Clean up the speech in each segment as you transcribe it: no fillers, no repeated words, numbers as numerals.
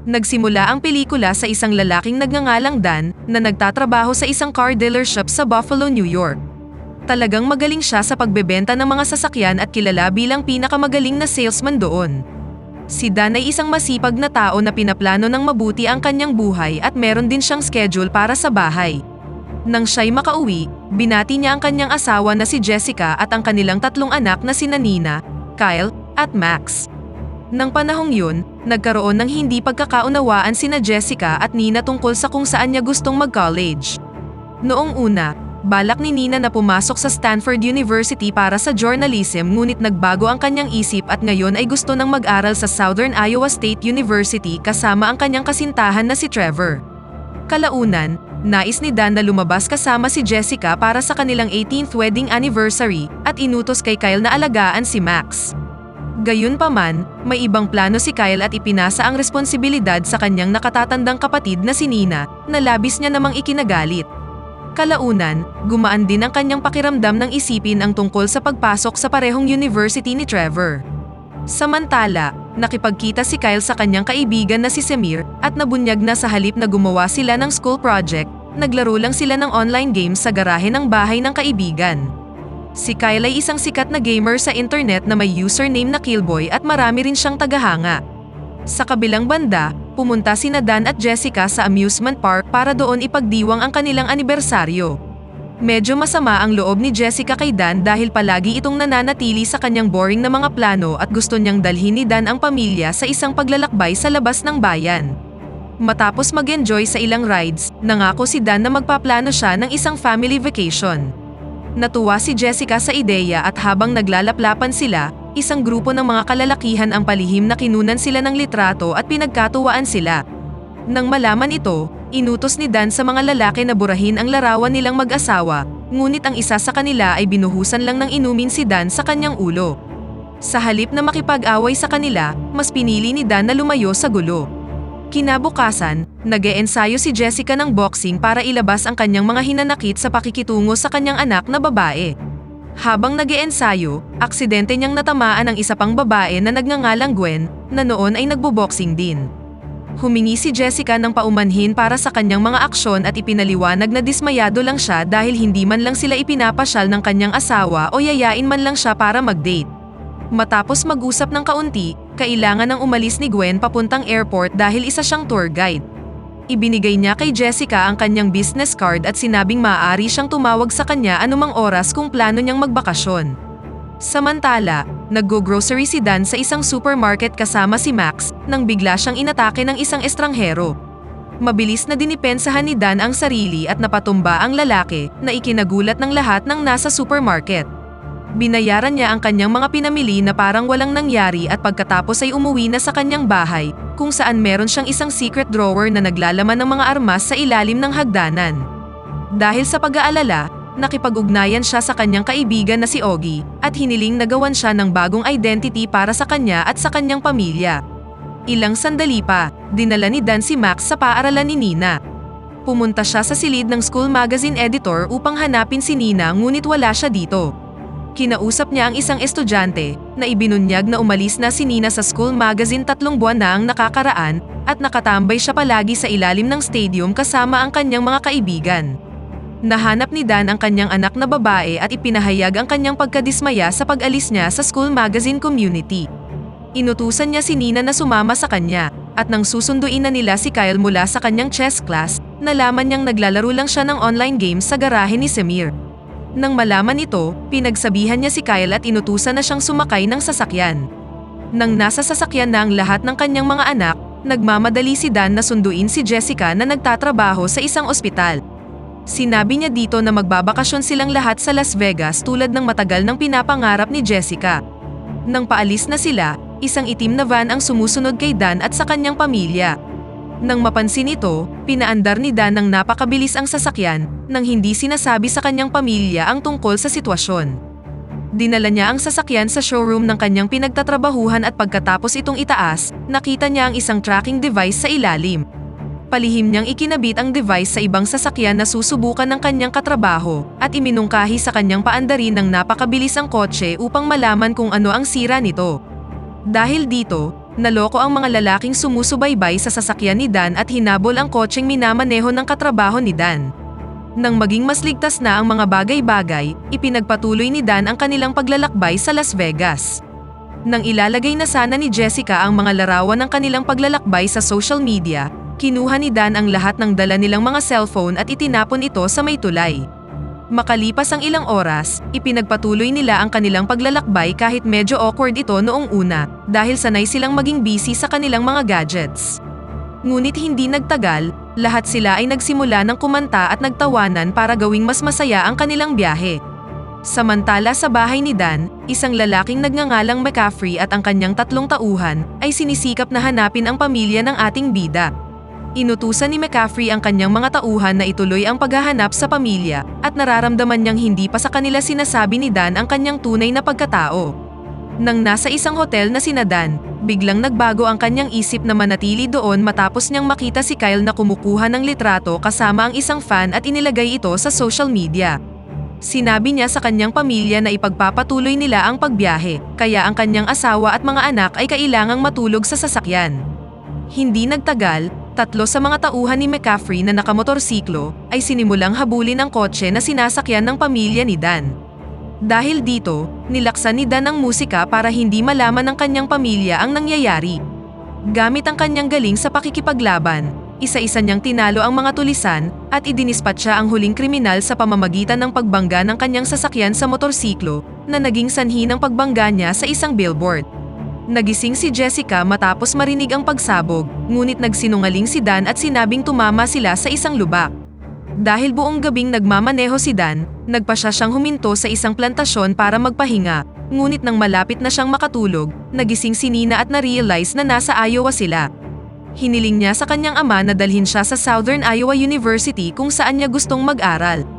Nagsimula ang pelikula sa isang lalaking nagngangalang Dan na nagtatrabaho sa isang car dealership sa Buffalo, New York. Talagang magaling siya sa pagbebenta ng mga sasakyan at kilala bilang pinakamagaling na salesman doon. Si Dan ay isang masipag na tao na pinaplano ng mabuti ang kanyang buhay at meron din siyang schedule para sa bahay. Nang siya'y makauwi, binati niya ang kanyang asawa na si Jessica at ang kanilang 3 anak na sina Nina, Kyle, at Max. Nang panahong yun, nagkaroon ng hindi pagkakaunawaan sina Jessica at Nina tungkol sa kung saan niya gustong mag-college. Noong una, balak ni Nina na pumasok sa Stanford University para sa journalism ngunit nagbago ang kanyang isip at ngayon ay gusto nang mag-aral sa Southern Iowa State University kasama ang kanyang kasintahan na si Trevor. Kalaunan, nais ni Dan na lumabas kasama si Jessica para sa kanilang 18th wedding anniversary at inutos kay Kyle na alagaan si Max. Gayunpaman, may ibang plano si Kyle at ipinasa ang responsibilidad sa kanyang nakatatandang kapatid na si Nina, na labis niya namang ikinagalit. Kalaunan, gumaan din ang kanyang pakiramdam nang isipin ang tungkol sa pagpasok sa parehong university ni Trevor. Samantala, nakipagkita si Kyle sa kanyang kaibigan na si Samir at nabunyag na sa halip na gumawa sila ng school project, naglaro lang sila ng online games sa garahe ng bahay ng kaibigan. Si Kyle ay isang sikat na gamer sa internet na may username na Killboy at marami rin siyang tagahanga. Sa kabilang banda, pumunta sina Dan at Jessica sa amusement park para doon ipagdiwang ang kanilang anibersaryo. Medyo masama ang loob ni Jessica kay Dan dahil palagi itong nananatili sa kanyang boring na mga plano at gusto niyang dalhin ni Dan ang pamilya sa isang paglalakbay sa labas ng bayan. Matapos mag-enjoy sa ilang rides, nangako si Dan na magpaplano siya ng isang family vacation. Natuwa si Jessica sa ideya at habang naglalaplapan sila, isang grupo ng mga kalalakihan ang palihim na kinunan sila ng litrato at pinagkatuwaan sila. Nang malaman ito, inutos ni Dan sa mga lalaki na burahin ang larawan nilang mag-asawa, ngunit ang isa sa kanila ay binuhusan lang ng inumin si Dan sa kanyang ulo. Sa halip na makipag-away sa kanila, mas pinili ni Dan na lumayo sa gulo. Kinabukasan, nag-eensayo si Jessica ng boxing para ilabas ang kanyang mga hinanakit sa pakikitungo sa kanyang anak na babae. Habang nag-eensayo, aksidente niyang natamaan ang isa pang babae na nagngangalang Gwen, na noon ay nagbo-boxing din. Humingi si Jessica ng paumanhin para sa kanyang mga aksyon at ipinaliwanag na dismayado lang siya dahil hindi man lang sila ipinapasyal ng kanyang asawa o yayain man lang siya para mag-date. Matapos mag-usap ng kaunti, kailangan nang umalis ni Gwen papuntang airport dahil isa siyang tour guide. Ibinigay niya kay Jessica ang kanyang business card at sinabing maaari siyang tumawag sa kanya anumang oras kung plano niyang magbakasyon. Samantala, naggo-grocery si Dan sa isang supermarket kasama si Max nang bigla siyang inatake ng isang estranghero. Mabilis na dinipensahan ni Dan ang sarili at napatumba ang lalaki na ikinagulat ng lahat ng nasa supermarket. Binayaran niya ang kanyang mga pinamili na parang walang nangyari at pagkatapos ay umuwi na sa kanyang bahay, kung saan meron siyang isang secret drawer na naglalaman ng mga armas sa ilalim ng hagdanan. Dahil sa pag-aalala, nakipag-ugnayan siya sa kanyang kaibigan na si Ogie at hiniling na gawan siya ng bagong identity para sa kanya at sa kanyang pamilya. Ilang sandali pa, dinala ni Dan si Max sa paaralan ni Nina. Pumunta siya sa silid ng school magazine editor upang hanapin si Nina ngunit wala siya dito. Kinausap niya ang isang estudyante na ibinunyag na umalis na si Nina sa school magazine 3 buwan na ang nakakaraan at nakatambay siya palagi sa ilalim ng stadium kasama ang kanyang mga kaibigan. Nahanap ni Dan ang kanyang anak na babae at ipinahayag ang kanyang pagkadismaya sa pag-alis niya sa school magazine community. Inutusan niya si Nina na sumama sa kanya at nang susunduin na nila si Kyle mula sa kanyang chess class, nalaman niyang naglalaro lang siya ng online games sa garahe ni Samir. Nang malaman ito, pinagsabihan niya si Kyle at inutusan na siyang sumakay ng sasakyan. Nang nasa sasakyan na ang lahat ng kanyang mga anak, nagmamadali si Dan na sunduin si Jessica na nagtatrabaho sa isang ospital. Sinabi niya dito na magbabakasyon silang lahat sa Las Vegas tulad ng matagal ng pinapangarap ni Jessica. Nang paalis na sila, isang itim na van ang sumusunod kay Dan at sa kanyang pamilya. Nang mapansin ito, pinaandar ni Dan ng napakabilis ang sasakyan nang hindi sinasabi sa kanyang pamilya ang tungkol sa sitwasyon. Dinala niya ang sasakyan sa showroom ng kanyang pinagtatrabahuhan at pagkatapos itong itaas, nakita niya ang isang tracking device sa ilalim. Palihim niyang ikinabit ang device sa ibang sasakyan na susubukan ng kanyang katrabaho at iminungkahi sa kanyang paandarin ng napakabilis ang kotse upang malaman kung ano ang sira nito. Dahil dito, Naloko ang mga lalaking sumusubaybay sa sasakyan ni Dan at hinabol ang kotseng minamaneho ng katrabaho ni Dan. Nang maging mas ligtas na ang mga bagay-bagay, ipinagpatuloy ni Dan ang kanilang paglalakbay sa Las Vegas. Nang ilalagay na sana ni Jessica ang mga larawan ng kanilang paglalakbay sa social media, kinuha ni Dan ang lahat ng dala nilang mga cellphone at itinapon ito sa may tulay. Makalipas ang ilang oras, ipinagpatuloy nila ang kanilang paglalakbay kahit medyo awkward ito noong una dahil sanay silang maging busy sa kanilang mga gadgets. Ngunit hindi nagtagal, lahat sila ay nagsimula ng kumanta at nagtawanan para gawing mas masaya ang kanilang biyahe. Samantala sa bahay ni Dan, isang lalaking nagngangalang McCaffrey at ang kanyang 3 tauhan ay sinisikap na hanapin ang pamilya ng ating bida. Inutusan ni McCaffrey ang kanyang mga tauhan na ituloy ang paghahanap sa pamilya at nararamdaman niyang hindi pa sa kanila sinasabi ni Dan ang kanyang tunay na pagkatao. Nang nasa isang hotel na sina Dan, biglang nagbago ang kanyang isip na manatili doon matapos niyang makita si Kyle na kumukuha ng litrato kasama ang isang fan at inilagay ito sa social media. Sinabi niya sa kanyang pamilya na ipagpapatuloy nila ang pagbiyahe, kaya ang kanyang asawa at mga anak ay kailangang matulog sa sasakyan. Hindi nagtagal, 3 sa mga tauhan ni McCaffrey na nakamotorsiklo ay sinimulang habulin ang kotse na sinasakyan ng pamilya ni Dan. Dahil dito, nilaksan ni Dan ang musika para hindi malaman ng kanyang pamilya ang nangyayari. Gamit ang kanyang galing sa pakikipaglaban, isa-isa niyang tinalo ang mga tulisan at idinispatcha ang huling kriminal sa pamamagitan ng pagbangga ng kanyang sasakyan sa motorsiklo na naging sanhi ng pagbangga niya sa isang billboard. Nagising si Jessica matapos marinig ang pagsabog, ngunit nagsinungaling si Dan at sinabing tumama sila sa isang lubak. Dahil buong gabing nagmamaneho si Dan, nagpasya siyang huminto sa isang plantasyon para magpahinga, ngunit nang malapit na siyang makatulog, nagising si Nina at na-realize na nasa Iowa sila. Hiniling niya sa kanyang ama na dalhin siya sa Southern Iowa University kung saan niya gustong mag-aral.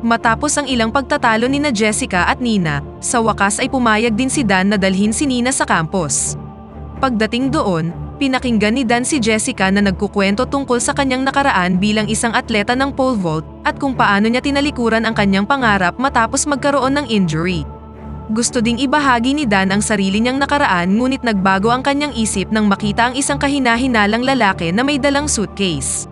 Matapos ang ilang pagtatalo ni Jessica at Nina, sa wakas ay pumayag din si Dan na dalhin si Nina sa campus. Pagdating doon, pinakinggan ni Dan si Jessica na nagkukwento tungkol sa kanyang nakaraan bilang isang atleta ng pole vault at kung paano niya tinalikuran ang kanyang pangarap matapos magkaroon ng injury. Gusto ding ibahagi ni Dan ang sarili niyang nakaraan ngunit nagbago ang kanyang isip nang makita ang isang kahina-hinalang lalaki na may dalang suitcase.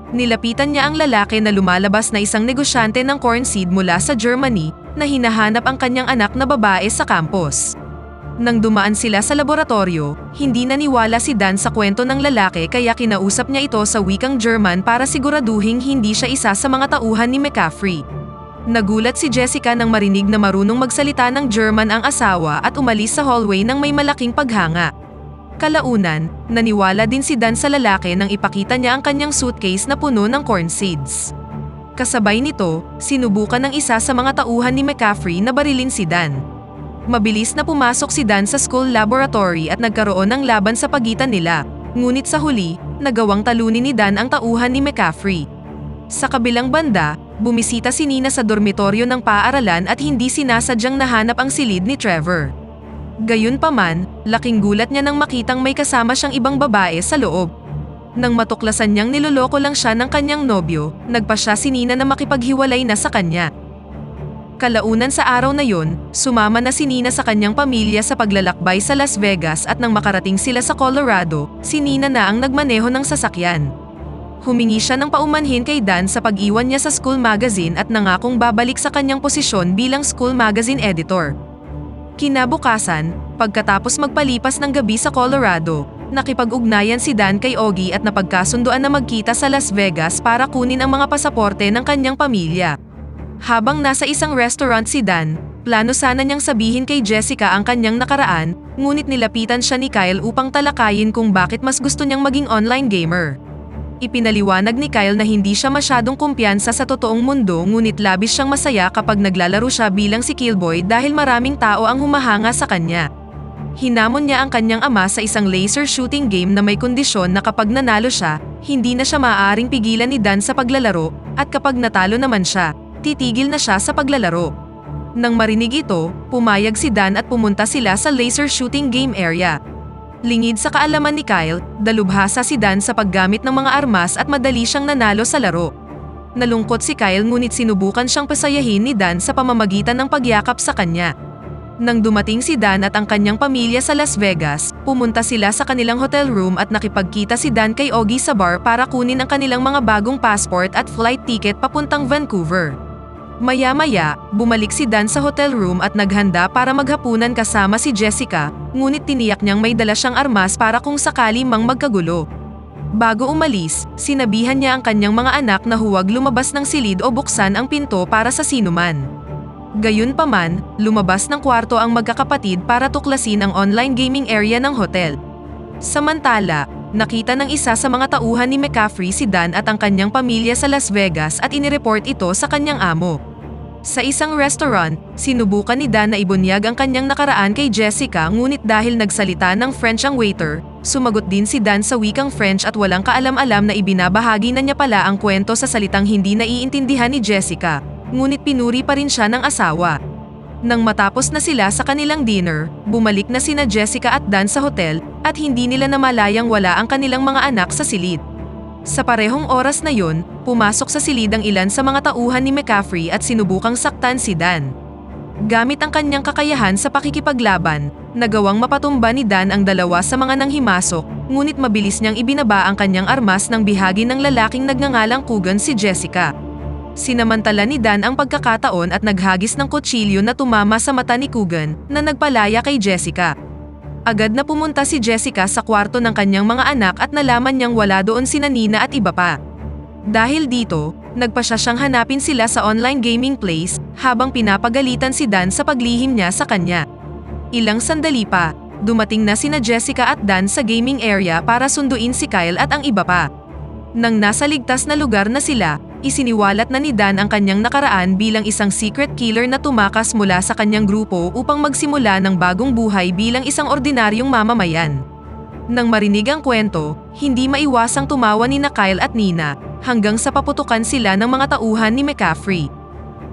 Nilapitan niya ang lalaki na lumalabas na isang negosyante ng corn seed mula sa Germany na hinahanap ang kanyang anak na babae sa campus. Nang dumaan sila sa laboratorio, hindi naniwala si Dan sa kwento ng lalaki kaya kinausap niya ito sa wikang German para siguraduhing hindi siya isa sa mga tauhan ni McCaffrey. Nagulat si Jessica nang marinig na marunong magsalita ng German ang asawa at umalis sa hallway nang may malaking paghanga. Kalaunan, naniwala din si Dan sa lalaki nang ipakita niya ang kanyang suitcase na puno ng corn seeds. Kasabay nito, sinubukan ng isa sa mga tauhan ni McCaffrey na barilin si Dan. Mabilis na pumasok si Dan sa school laboratory at nagkaroon ng laban sa pagitan nila, ngunit sa huli, nagawang talunin ni Dan ang tauhan ni McCaffrey. Sa kabilang banda, bumisita si Nina sa dormitoryo ng paaralan at hindi sinasadyang nahanap ang silid ni Trevor. Gayunpaman, laking gulat niya nang makitang may kasama siyang ibang babae sa loob. Nang matuklasan niyang niloloko lang siya ng kanyang nobyo, nagpasya si Nina na makipaghiwalay na sa kanya. Kalaunan sa araw na yon, sumama na si Nina sa kanyang pamilya sa paglalakbay sa Las Vegas at nang makarating sila sa Colorado, si Nina na ang nagmaneho ng sasakyan. Humingi siya ng paumanhin kay Dan sa pag-iwan niya sa school magazine at nangakong babalik sa kanyang posisyon bilang school magazine editor. Kinabukasan, pagkatapos magpalipas ng gabi sa Colorado, nakipag-ugnayan si Dan kay Ogie at napagkasunduan na magkita sa Las Vegas para kunin ang mga pasaporte ng kanyang pamilya. Habang nasa isang restaurant si Dan, plano sana niyang sabihin kay Jessica ang kanyang nakaraan, ngunit nilapitan siya ni Kyle upang talakayin kung bakit mas gusto niyang maging online gamer. Ipinaliwanag ni Kyle na hindi siya masyadong kumpiyansa sa totoong mundo ngunit labis siyang masaya kapag naglalaro siya bilang si Killboy dahil maraming tao ang humahanga sa kanya. Hinamon niya ang kanyang ama sa isang laser shooting game na may kondisyon na kapag nanalo siya, hindi na siya maaaring pigilan ni Dan sa paglalaro at kapag natalo naman siya, titigil na siya sa paglalaro. Nang marinig ito, pumayag si Dan at pumunta sila sa laser shooting game area. Lingid sa kaalaman ni Kyle, dalubhasa si Dan sa paggamit ng mga armas at madali siyang nanalo sa laro. Nalungkot si Kyle ngunit sinubukan siyang pasayahin ni Dan sa pamamagitan ng pagyakap sa kanya. Nang dumating si Dan at ang kanyang pamilya sa Las Vegas, pumunta sila sa kanilang hotel room at nakipagkita si Dan kay Ogie sa bar para kunin ang kanilang mga bagong passport at flight ticket papuntang Vancouver. Maya-maya, bumalik si Dan sa hotel room at naghanda para maghapunan kasama si Jessica, ngunit tiniyak niyang may dala siyang armas para kung sakali mang magkagulo. Bago umalis, sinabihan niya ang kanyang mga anak na huwag lumabas ng silid o buksan ang pinto para sa sinuman. Gayunpaman, lumabas ng kwarto ang magkakapatid para tuklasin ang online gaming area ng hotel. Samantala, nakita ng isa sa mga tauhan ni McCaffrey si Dan at ang kanyang pamilya sa Las Vegas at inireport ito sa kanyang amo. Sa isang restaurant, sinubukan ni Dan na ibunyag ang kanyang nakaraan kay Jessica ngunit dahil nagsalita ng French ang waiter, sumagot din si Dan sa wikang French at walang kaalam-alam na ibinabahagi na niya pala ang kwento sa salitang hindi naiintindihan ni Jessica, ngunit pinuri pa rin siya ng asawa. Nang matapos na sila sa kanilang dinner, bumalik na sina Jessica at Dan sa hotel at hindi nila namalayang wala ang kanilang mga anak sa silid. Sa parehong oras na yun, pumasok sa silid ang ilan sa mga tauhan ni McCaffrey at sinubukang saktan si Dan. Gamit ang kanyang kakayahan sa pakikipaglaban, nagawang mapatumba ni Dan ang dalawa sa mga nanghimasok, ngunit mabilis niyang ibinaba ang kanyang armas ng bihagi ng lalaking nagngangalang Coogan si Jessica. Sinamantala ni Dan ang pagkakataon at naghagis ng kutsilyo na tumama sa mata ni Coogan na nagpalaya kay Jessica. Agad na pumunta si Jessica sa kwarto ng kanyang mga anak at nalaman niyang wala doon sina Nina at iba pa. Dahil dito, nagpasya siyang hanapin sila sa online gaming place habang pinapagalitan si Dan sa paglihim niya sa kanya. Ilang sandali pa, dumating na sina Jessica at Dan sa gaming area para sunduin si Kyle at ang iba pa. Nang nasa ligtas na lugar na sila, isiniwalat na ni Dan ang kanyang nakaraan bilang isang secret killer na tumakas mula sa kanyang grupo upang magsimula ng bagong buhay bilang isang ordinaryong mamamayan. Nang marinig ang kwento, hindi maiwasang tumawa ni Kyle at Nina hanggang sa paputukan sila ng mga tauhan ni McCaffrey.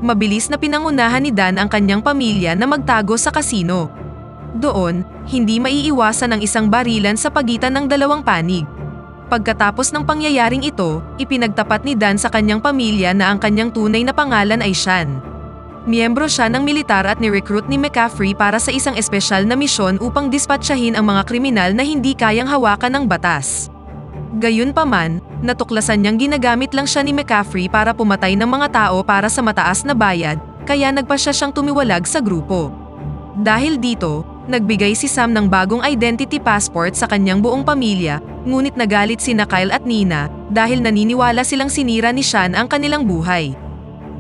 Mabilis na pinangunahan ni Dan ang kanyang pamilya na magtago sa kasino. Doon, hindi maiiwasan ang isang barilan sa pagitan ng dalawang panig. Pagkatapos ng pangyayaring ito, ipinagtapat ni Dan sa kanyang pamilya na ang kanyang tunay na pangalan ay Sean. Miyembro siya ng militar at ni-recruit ni McCaffrey para sa isang espesyal na misyon upang dispatsahin ang mga kriminal na hindi kayang hawakan ng batas. Gayunpaman, natuklasan niyang ginagamit lang siya ni McCaffrey para pumatay ng mga tao para sa mataas na bayad, kaya nagpasya siyang tumiwalag sa grupo. Dahil dito, nagbigay si Sam ng bagong identity passport sa kanyang buong pamilya, ngunit nagalit sina Kyle at Nina dahil naniniwala silang sinira ni Sean ang kanilang buhay.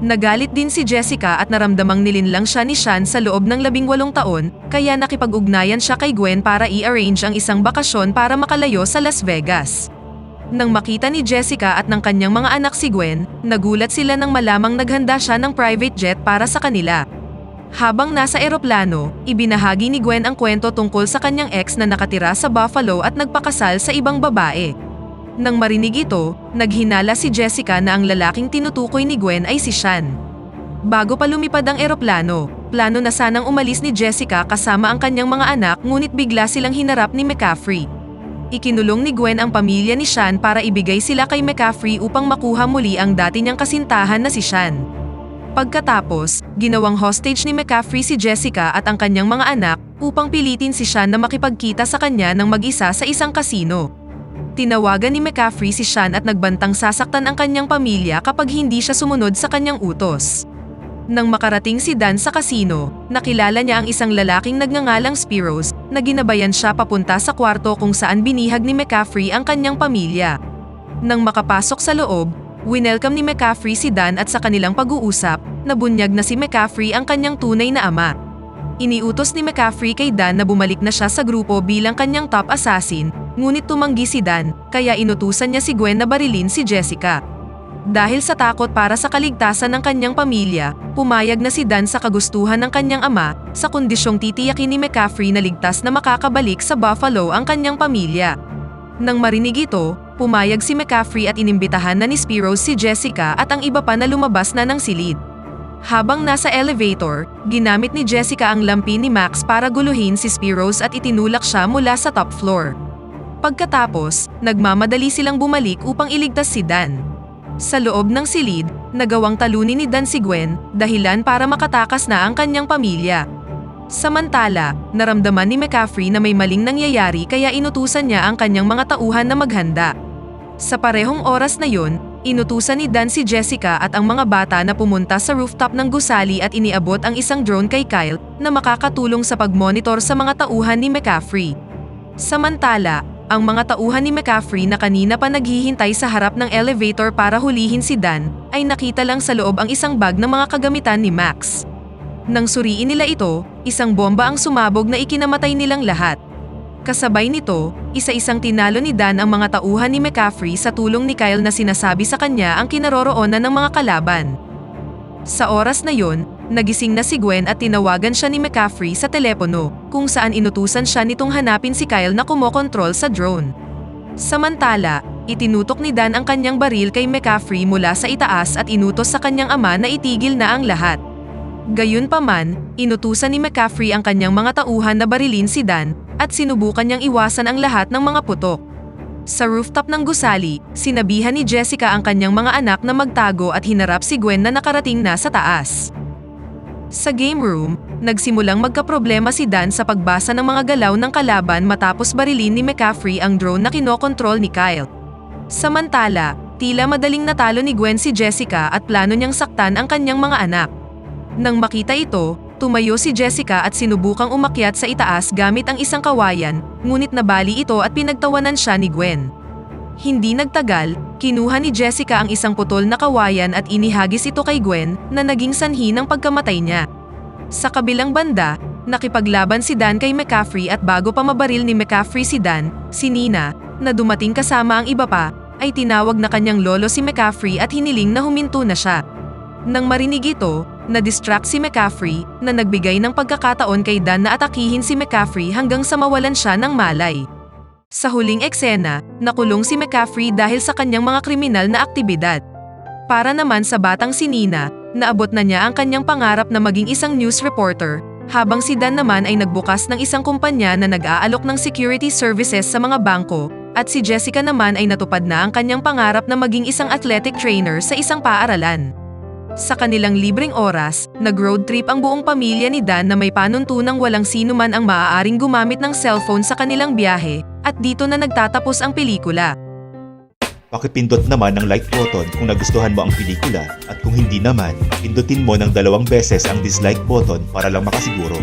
Nagalit din si Jessica at naramdamang nilinlang siya ni Sean sa loob ng 18 taon, kaya nakipag-ugnayan siya kay Gwen para i-arrange ang isang bakasyon para makalayo sa Las Vegas. Nang makita ni Jessica at ng kanyang mga anak si Gwen, nagulat sila nang malamang naghanda siya ng private jet para sa kanila. Habang nasa eroplano, ibinahagi ni Gwen ang kwento tungkol sa kanyang ex na nakatira sa Buffalo at nagpakasal sa ibang babae. Nang marinig ito, naghinala si Jessica na ang lalaking tinutukoy ni Gwen ay si Sean. Bago pa lumipad ang eroplano, plano na sanang umalis ni Jessica kasama ang kanyang mga anak ngunit bigla silang hinarap ni McCaffrey. Ikinulong ni Gwen ang pamilya ni Sean para ibigay sila kay McCaffrey upang makuha muli ang dati niyang kasintahan na si Sean. Pagkatapos, ginawang hostage ni McCaffrey si Jessica at ang kanyang mga anak upang pilitin si Sean na makipagkita sa kanya ng mag-isa sa isang kasino. Tinawagan ni McCaffrey si Sean at nagbantang sasaktan ang kanyang pamilya kapag hindi siya sumunod sa kanyang utos. Nang makarating si Dan sa kasino, nakilala niya ang isang lalaking nagngangalang Spiros na ginabayan siya papunta sa kwarto kung saan binihag ni McCaffrey ang kanyang pamilya. Nang makapasok sa loob, winelcome ni McCaffrey si Dan at sa kanilang pag-uusap, nabunyag na si McCaffrey ang kanyang tunay na ama. Iniutos ni McCaffrey kay Dan na bumalik na siya sa grupo bilang kanyang top assassin, ngunit tumanggi si Dan, kaya inutusan niya si Gwen na barilin si Jessica. Dahil sa takot para sa kaligtasan ng kanyang pamilya, pumayag na si Dan sa kagustuhan ng kanyang ama, sa kondisyong titiyakin ni McCaffrey na ligtas na makakabalik sa Buffalo ang kanyang pamilya. Nang marinig ito, pumayag si McCaffrey at inimbitahan na ni Spiros si Jessica at ang iba pa na lumabas na ng silid. Habang nasa elevator, ginamit ni Jessica ang lampin ni Max para guluhin si Spiros at itinulak siya mula sa top floor. Pagkatapos, nagmamadali silang bumalik upang iligtas si Dan. Sa loob ng silid, nagawang talunin ni Dan si Gwen, dahilan para makatakas na ang kanyang pamilya. Samantala, naramdaman ni McCaffrey na may maling nangyayari kaya inutusan niya ang kanyang mga tauhan na maghanda. Sa parehong oras na yun, inutusan ni Dan si Jessica at ang mga bata na pumunta sa rooftop ng gusali at iniabot ang isang drone kay Kyle na makakatulong sa pagmonitor sa mga tauhan ni McCaffrey. Samantala, ang mga tauhan ni McCaffrey na kanina pa naghihintay sa harap ng elevator para hulihin si Dan, ay nakita lang sa loob ang isang bag ng mga kagamitan ni Max. Nang suriin nila ito, isang bomba ang sumabog na ikinamatay nilang lahat. Kasabay nito, isa-isang tinalo ni Dan ang mga tauhan ni McCaffrey sa tulong ni Kyle na sinasabi sa kanya ang kinaroroonan ng mga kalaban. Sa oras na yon, nagising na si Gwen at tinawagan siya ni McCaffrey sa telepono, kung saan inutusan siya nitong hanapin si Kyle na kumokontrol sa drone. Samantala, itinutok ni Dan ang kanyang baril kay McCaffrey mula sa itaas at inutos sa kanyang ama na itigil na ang lahat. Gayunpaman, inutusan ni McCaffrey ang kanyang mga tauhan na barilin si Dan at sinubukan niyang iwasan ang lahat ng mga putok. Sa rooftop ng gusali, sinabihan ni Jessica ang kanyang mga anak na magtago at hinarap si Gwen na nakarating na sa taas. Sa game room, nagsimulang magkaproblema si Dan sa pagbasa ng mga galaw ng kalaban matapos barilin ni McCaffrey ang drone na kinokontrol ni Kyle. Samantala, tila madaling natalo ni Gwen si Jessica at plano niyang saktan ang kanyang mga anak. Nang makita ito, tumayo si Jessica at sinubukang umakyat sa itaas gamit ang isang kawayan, ngunit nabali ito at pinagtawanan siya ni Gwen. Hindi nagtagal, kinuha ni Jessica ang isang putol na kawayan at inihagis ito kay Gwen na naging sanhi ng pagkamatay niya. Sa kabilang banda, nakipaglaban si Dan kay McCaffrey at bago pa mabaril ni McCaffrey si Dan, si Nina, na dumating kasama ang iba pa, ay tinawag na kanyang lolo si McCaffrey at hiniling na huminto na siya. Nang marinig ito, na-distract si McCaffrey na nagbigay ng pagkakataon kay Dan na atakihin si McCaffrey hanggang sa mawalan siya ng malay. Sa huling eksena, nakulong si McCaffrey dahil sa kanyang mga kriminal na aktibidad. Para naman sa batang si Nina, naabot na niya ang kanyang pangarap na maging isang news reporter, habang si Dan naman ay nagbukas ng isang kumpanya na nag-aalok ng security services sa mga bangko, at si Jessica naman ay natupad na ang kanyang pangarap na maging isang athletic trainer sa isang paaralan. Sa kanilang libreng oras, nag-road trip ang buong pamilya ni Dan na may panuntunang walang sino man ang maaaring gumamit ng cellphone sa kanilang biyahe, at dito na nagtatapos ang pelikula. Pakipindot naman ng like button kung nagustuhan mo ang pelikula at kung hindi naman, pindutin mo ng 2 beses ang dislike button para lang makasiguro.